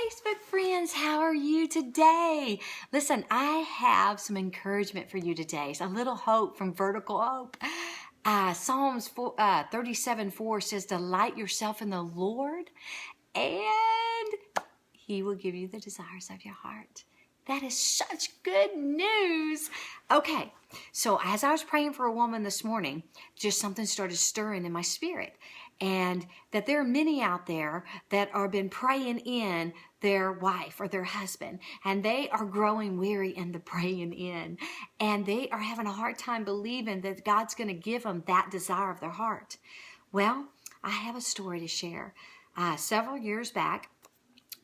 Facebook friends, how are you today? Listen, I have some encouragement for you today. It's a little hope from Vertical Hope. Psalms 37:4 says, delight yourself in the Lord, and He will give you the desires of your heart. That is such good news. Okay, so as I was praying for a woman this morning, just something started stirring in my spirit. And that there are many out there that are been praying in their wife or their husband, and they are growing weary in the praying in, and they are having a hard time believing that God's going to give them that desire of their heart. Well, I have a story to share. Several years back,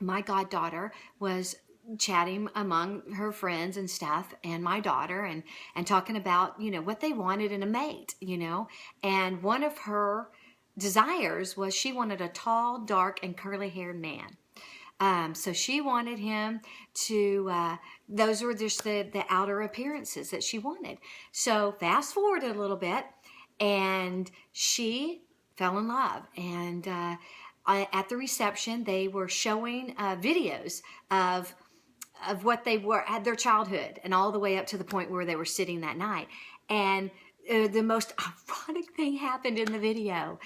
my goddaughter was chatting among her friends and stuff, and my daughter, and talking about, what they wanted in a mate, and one of her desires was she wanted a tall, dark, and curly-haired man. So she wanted him to, those were just the outer appearances that she wanted. So fast forward a little bit, and she fell in love. And at the reception, they were showing videos of what they were at their childhood, and all the way up to the point where they were sitting that night. And the most ironic thing happened in the video.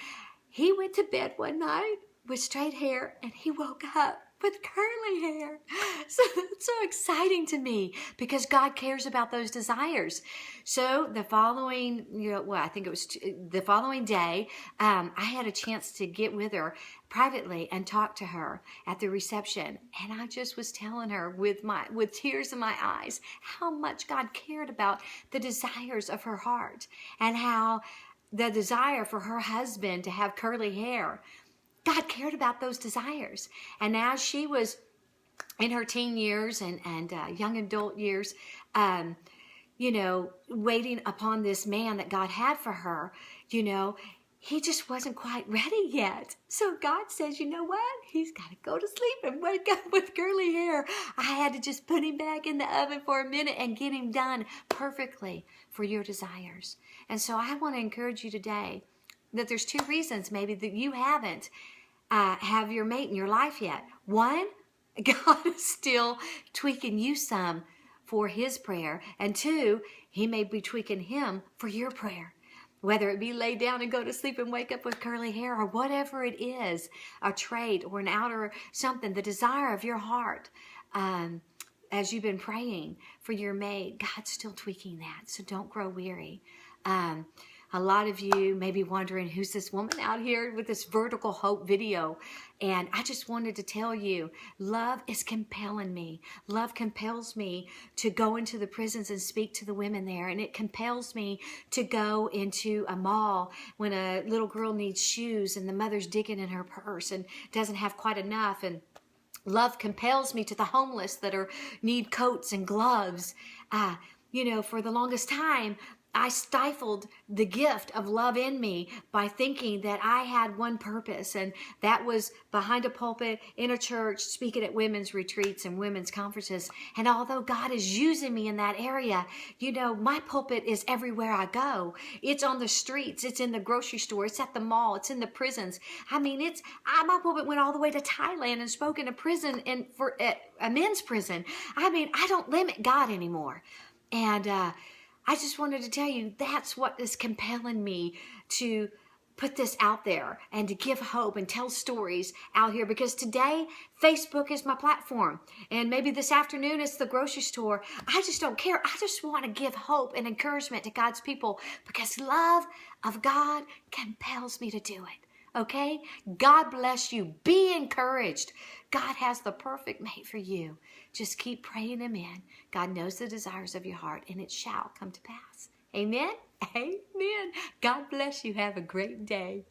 He went to bed one night with straight hair, and he woke up with curly hair. So it's so exciting to me because God cares about those desires. So the following, I think it was the following day, I had a chance to get with her privately and talk to her at the reception. And I just was telling her with tears in my eyes how much God cared about the desires of her heart, and how the desire for her husband to have curly hair, God cared about those desires. And as she was in her teen years and young adult years, waiting upon this man that God had for her, he just wasn't quite ready yet. So God says, you know what? He's got to go to sleep and wake up with curly hair. I had to just put him back in the oven for a minute and get him done perfectly for your desires. And so I want to encourage you today that there's two reasons maybe that you haven't have your mate in your life yet. One, God is still tweaking you some for His prayer. And two, He may be tweaking him for your prayer. Whether it be lay down and go to sleep and wake up with curly hair, or whatever it is, a trait or an outer something, the desire of your heart, as you've been praying for your mate, God's still tweaking that. So don't grow weary. A lot of you may be wondering, who's this woman out here with this Vertical Hope video? And I just wanted to tell you, love is compelling me. Love compels me to go into the prisons and speak to the women there. And it compels me to go into a mall when a little girl needs shoes and the mother's digging in her purse and doesn't have quite enough. And love compels me to the homeless that need coats and gloves. For the longest time, I stifled the gift of love in me by thinking that I had one purpose, and that was behind a pulpit in a church, speaking at women's retreats and women's conferences. And although God is using me in that area, my pulpit is everywhere I go. It's on the streets, it's in the grocery store, it's at the mall, it's in the prisons. My pulpit went all the way to Thailand and spoke in a prison for a men's prison. I don't limit God anymore. And I just wanted to tell you, that's what is compelling me to put this out there and to give hope and tell stories out here, because today Facebook is my platform, and maybe this afternoon it's the grocery store. I just don't care. I just want to give hope and encouragement to God's people, because love of God compels me to do it. Okay? God bless you. Be encouraged. God has the perfect mate for you. Just keep praying Him in. God knows the desires of your heart, and it shall come to pass. Amen? Amen. God bless you. Have a great day.